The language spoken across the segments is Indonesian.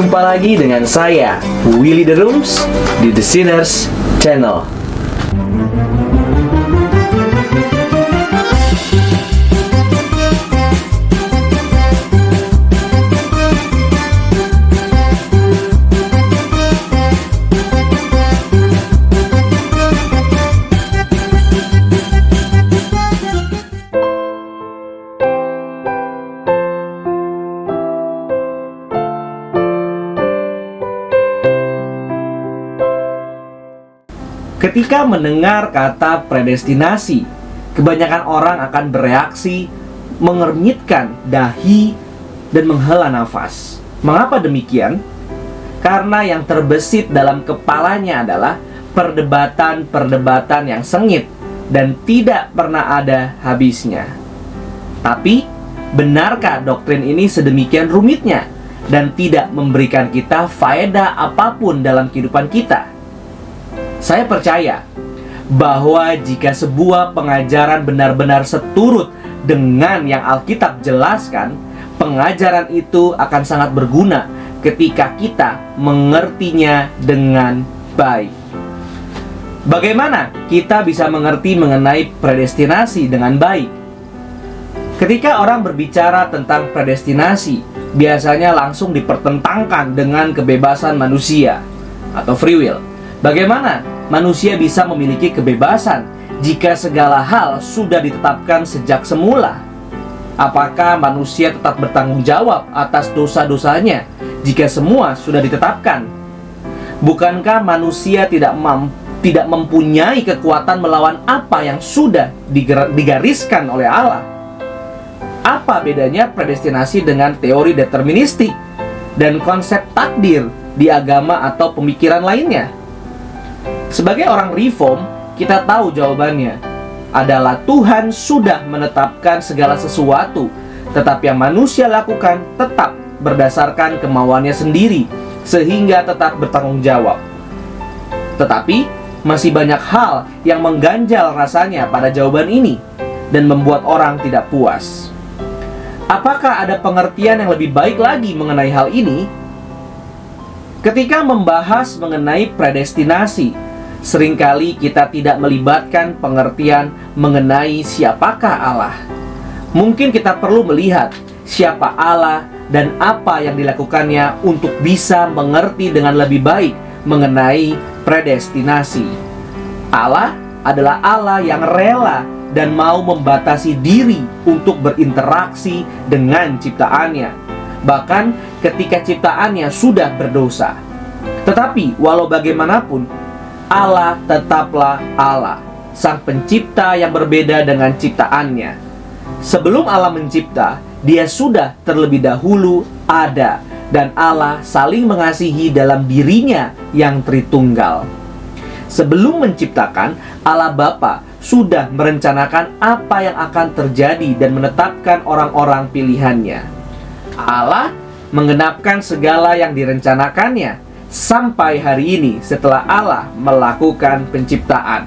Jumpa lagi dengan saya, Willy The Rooms, di The Sinners Channel. Ketika mendengar kata predestinasi, kebanyakan orang akan bereaksi, mengernyitkan dahi, dan menghela nafas. Mengapa demikian? Karena yang terbesit dalam kepalanya adalah perdebatan-perdebatan yang sengit dan tidak pernah ada habisnya. Tapi, benarkah doktrin ini sedemikian rumitnya dan tidak memberikan kita faedah apapun dalam kehidupan kita? Saya percaya bahwa jika sebuah pengajaran benar-benar seturut dengan yang Alkitab jelaskan, pengajaran itu akan sangat berguna ketika kita mengertinya dengan baik. Bagaimana kita bisa mengerti mengenai predestinasi dengan baik? Ketika orang berbicara tentang predestinasi, biasanya langsung dipertentangkan dengan kebebasan manusia atau free will. Bagaimana manusia bisa memiliki kebebasan jika segala hal sudah ditetapkan sejak semula? Apakah manusia tetap bertanggung jawab atas dosa-dosanya jika semua sudah ditetapkan? Bukankah manusia tidak mempunyai kekuatan melawan apa yang sudah digariskan oleh Allah? Apa bedanya predestinasi dengan teori deterministik dan konsep takdir di agama atau pemikiran lainnya? Sebagai orang reform, kita tahu jawabannya adalah Tuhan sudah menetapkan segala sesuatu, tetapi yang manusia lakukan tetap berdasarkan kemauannya sendiri, sehingga tetap bertanggung jawab. Tetapi, masih banyak hal yang mengganjal rasanya pada jawaban ini, dan membuat orang tidak puas. Apakah ada pengertian yang lebih baik lagi mengenai hal ini? Ketika membahas mengenai predestinasi, seringkali kita tidak melibatkan pengertian mengenai siapakah Allah. Mungkin kita perlu melihat siapa Allah dan apa yang dilakukannya untuk bisa mengerti dengan lebih baik mengenai predestinasi. Allah adalah Allah yang rela dan mau membatasi diri untuk berinteraksi dengan ciptaannya, bahkan ketika ciptaannya sudah berdosa. Tetapi walau bagaimanapun, Allah tetaplah Allah, sang pencipta yang berbeda dengan ciptaannya. Sebelum Allah mencipta, Dia sudah terlebih dahulu ada, dan Allah saling mengasihi dalam dirinya yang Tritunggal. Sebelum menciptakan, Allah Bapa sudah merencanakan apa yang akan terjadi dan menetapkan orang-orang pilihannya. Allah menggenapkan segala yang direncanakannya sampai hari ini setelah Allah melakukan penciptaan.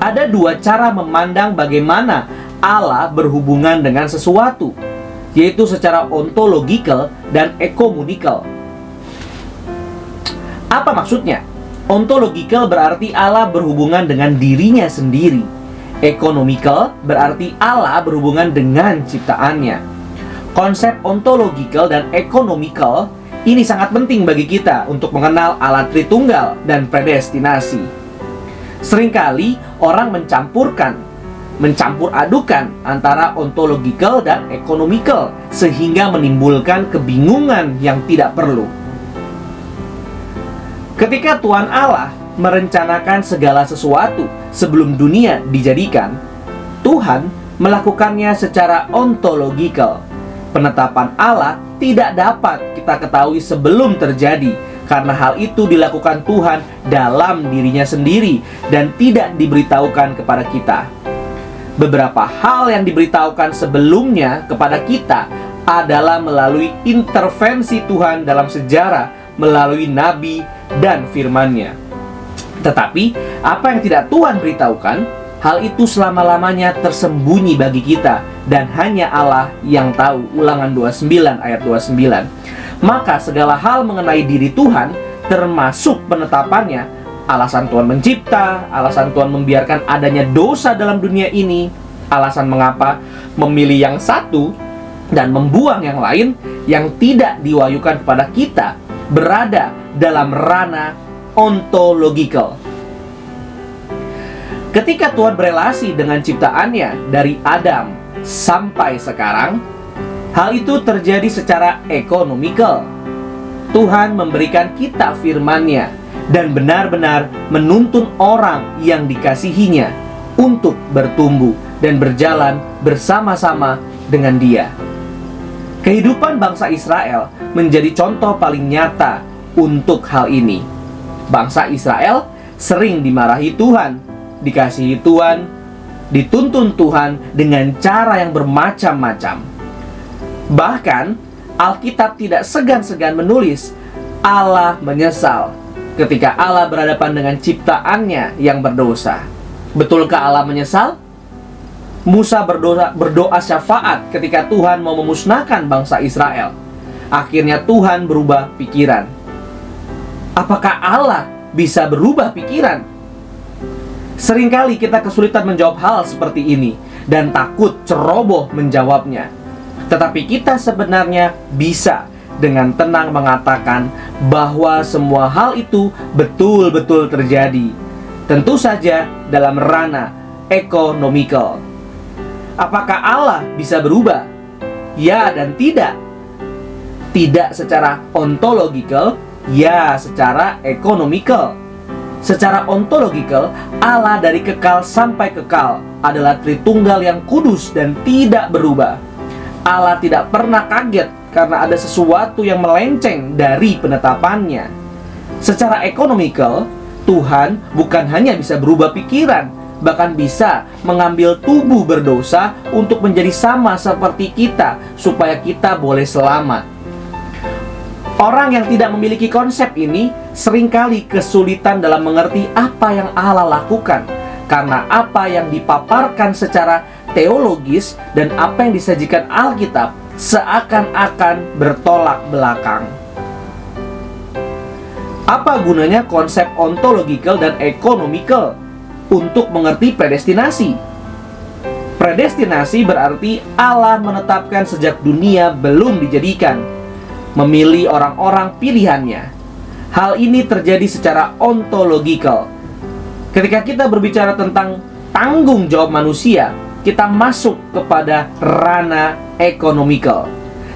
Ada dua cara memandang bagaimana Allah berhubungan dengan sesuatu, yaitu secara ontologikal dan ekomunikal. Apa maksudnya? Ontologikal berarti Allah berhubungan dengan dirinya sendiri. Ekonomikal berarti Allah berhubungan dengan ciptaannya. Konsep ontologikal dan ekonomikal ini sangat penting bagi kita untuk mengenal Allah Tritunggal dan predestinasi. Seringkali orang mencampur adukan antara ontologikal dan ekonomikal, sehingga menimbulkan kebingungan yang tidak perlu. Ketika Tuhan Allah merencanakan segala sesuatu sebelum dunia dijadikan, Tuhan melakukannya secara ontologikal. Penetapan Allah tidak dapat kita ketahui sebelum terjadi, karena hal itu dilakukan Tuhan dalam dirinya sendiri dan tidak diberitahukan kepada kita. Beberapa hal yang diberitahukan sebelumnya kepada kita adalah melalui intervensi Tuhan dalam sejarah, melalui nabi dan firman-Nya. Tetapi apa yang tidak Tuhan beritahukan, hal itu selama-lamanya tersembunyi bagi kita dan hanya Allah yang tahu. Ulangan 29 ayat 29. Maka segala hal mengenai diri Tuhan, termasuk penetapannya, alasan Tuhan mencipta, alasan Tuhan membiarkan adanya dosa dalam dunia ini, alasan mengapa memilih yang satu dan membuang yang lain yang tidak diwahyukan kepada kita, berada dalam ranah ontologikal. Ketika Tuhan berelasi dengan ciptaannya dari Adam sampai sekarang, hal itu terjadi secara ekonomikal. Tuhan memberikan kita firman-Nya dan benar-benar menuntun orang yang dikasihinya untuk bertumbuh dan berjalan bersama-sama dengan Dia. Kehidupan bangsa Israel menjadi contoh paling nyata untuk hal ini. Bangsa Israel sering dimarahi Tuhan, dikasihi Tuhan, dituntun Tuhan dengan cara yang bermacam-macam. Bahkan Alkitab tidak segan-segan menulis Allah menyesal ketika Allah berhadapan dengan ciptaannya yang berdosa. Betulkah Allah menyesal? Musa berdoa syafaat ketika Tuhan mau memusnahkan bangsa Israel. Akhirnya Tuhan berubah pikiran. Apakah Allah bisa berubah pikiran? Seringkali kita kesulitan menjawab hal seperti ini dan takut ceroboh menjawabnya. Tetapi kita sebenarnya bisa dengan tenang mengatakan bahwa semua hal itu betul-betul terjadi. Tentu saja dalam ranah ekonomikal. Apakah Allah bisa berubah? Ya dan tidak. Tidak secara ontologikal, ya secara ekonomikal. Secara ontologikal, Allah dari kekal sampai kekal adalah Tritunggal yang kudus dan tidak berubah. Allah tidak pernah kaget karena ada sesuatu yang melenceng dari penetapannya. Secara ekonomikal, Tuhan bukan hanya bisa berubah pikiran, bahkan bisa mengambil tubuh berdosa untuk menjadi sama seperti kita, supaya kita boleh selamat. Orang yang tidak memiliki konsep ini seringkali kesulitan dalam mengerti apa yang Allah lakukan, karena apa yang dipaparkan secara teologis dan apa yang disajikan Alkitab seakan-akan bertolak belakang. Apa gunanya konsep ontologikal dan ekonomikal untuk mengerti predestinasi? Predestinasi berarti Allah menetapkan sejak dunia belum dijadikan, memilih orang-orang pilihannya. Hal ini terjadi secara ontologikal. Ketika kita berbicara tentang tanggung jawab manusia, kita masuk kepada ranah ekonomikal,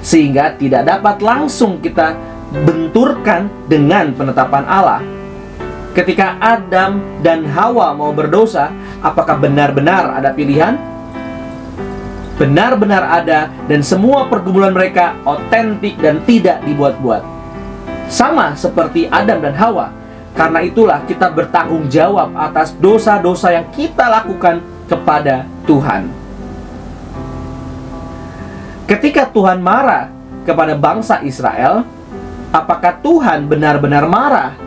sehingga tidak dapat langsung kita benturkan dengan penetapan Allah. Ketika Adam dan Hawa mau berdosa, apakah benar-benar ada pilihan? Benar-benar ada, dan semua pergumulan mereka otentik dan tidak dibuat-buat. Sama seperti Adam dan Hawa. Karena itulah kita bertanggung jawab atas dosa-dosa yang kita lakukan kepada Tuhan. Ketika Tuhan marah kepada bangsa Israel, apakah Tuhan benar-benar marah?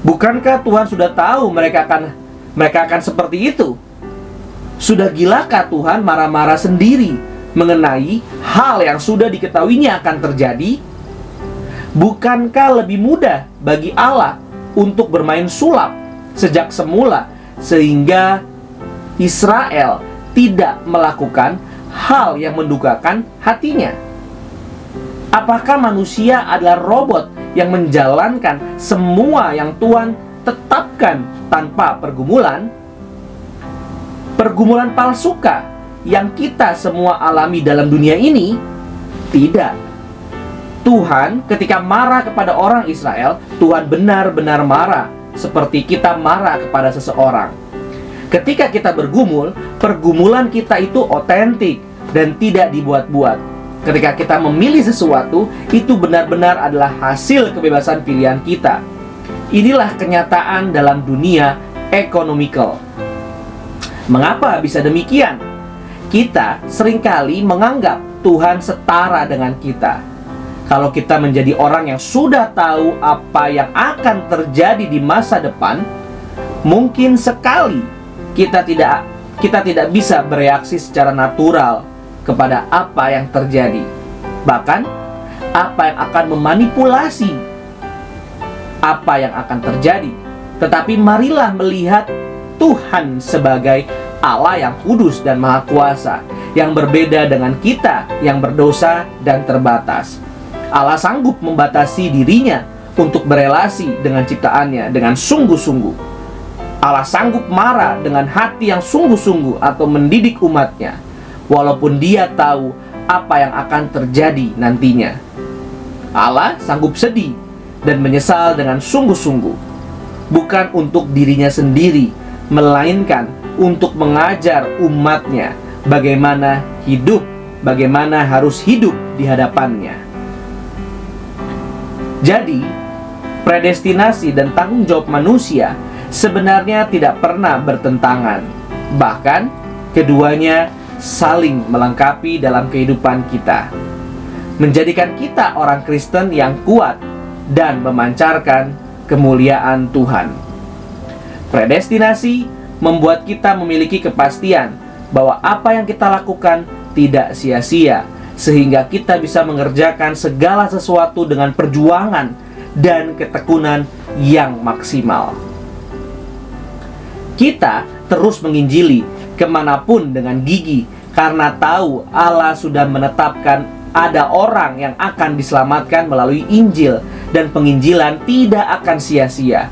Bukankah Tuhan sudah tahu mereka akan seperti itu? Sudah gilakah Tuhan marah-marah sendiri mengenai hal yang sudah diketahuinya akan terjadi? Bukankah lebih mudah bagi Allah untuk bermain sulap sejak semula, sehingga Israel tidak melakukan hal yang mendukakan hatinya? Apakah manusia adalah robot yang menjalankan semua yang Tuhan tetapkan tanpa pergumulan? Pergumulan palsukah yang kita semua alami dalam dunia ini? Tidak. Tuhan ketika marah kepada orang Israel, Tuhan benar-benar marah, seperti kita marah kepada seseorang. Ketika kita bergumul, pergumulan kita itu otentik dan tidak dibuat-buat. Ketika kita memilih sesuatu, itu benar-benar adalah hasil kebebasan pilihan kita. Inilah kenyataan dalam dunia ekonomikal. Mengapa bisa demikian? Kita seringkali menganggap Tuhan setara dengan kita. Kalau kita menjadi orang yang sudah tahu apa yang akan terjadi di masa depan, mungkin sekali kita tidak bisa bereaksi secara natural kepada apa yang terjadi, bahkan apa yang akan memanipulasi apa yang akan terjadi. Tetapi marilah melihat Tuhan sebagai Allah yang kudus dan maha kuasa, yang berbeda dengan kita yang berdosa dan terbatas. Allah sanggup membatasi dirinya untuk berelasi dengan ciptaannya dengan sungguh-sungguh. Allah sanggup marah dengan hati yang sungguh-sungguh atau mendidik umatnya, walaupun dia tahu apa yang akan terjadi nantinya. Allah sanggup sedih dan menyesal dengan sungguh-sungguh, bukan untuk dirinya sendiri, melainkan untuk mengajar umatnya bagaimana hidup, bagaimana harus hidup di hadapannya. Jadi, predestinasi dan tanggung jawab manusia sebenarnya tidak pernah bertentangan. Bahkan, keduanya saling melengkapi dalam kehidupan kita, menjadikan kita orang Kristen yang kuat dan memancarkan kemuliaan Tuhan. Predestinasi membuat kita memiliki kepastian bahwa apa yang kita lakukan tidak sia-sia, sehingga kita bisa mengerjakan segala sesuatu dengan perjuangan dan ketekunan yang maksimal. Kita terus menginjili kemanapun dengan gigi, karena tahu Allah sudah menetapkan ada orang yang akan diselamatkan melalui Injil, dan penginjilan tidak akan sia-sia.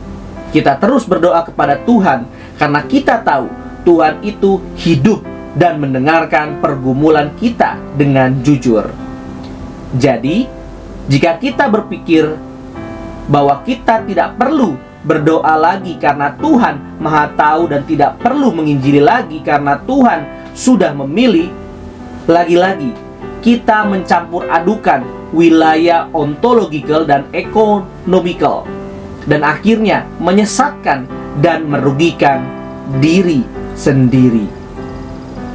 Kita terus berdoa kepada Tuhan karena kita tahu Tuhan itu hidup dan mendengarkan pergumulan kita dengan jujur. Jadi, jika kita berpikir bahwa kita tidak perlu berdoa lagi karena Tuhan Maha Tahu dan tidak perlu menginjili lagi karena Tuhan sudah memilih, lagi-lagi kita mencampur adukan wilayah ontologikal dan ekonomikal, dan akhirnya menyesatkan dan merugikan diri sendiri.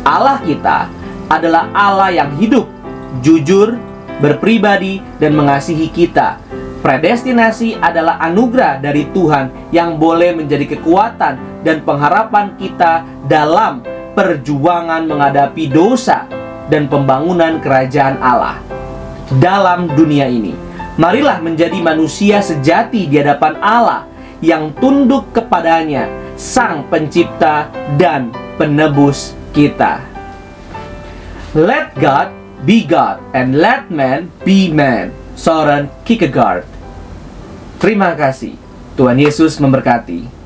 Allah kita adalah Allah yang hidup, jujur, berpribadi, dan mengasihi kita. Predestinasi adalah anugerah dari Tuhan yang boleh menjadi kekuatan dan pengharapan kita dalam perjuangan menghadapi dosa dan pembangunan kerajaan Allah dalam dunia ini. Marilah menjadi manusia sejati di hadapan Allah yang tunduk kepadanya, Sang Pencipta dan Penebus kita. Let God be God and let man be man. Soren Kierkegaard. Terima kasih. Tuhan Yesus memberkati.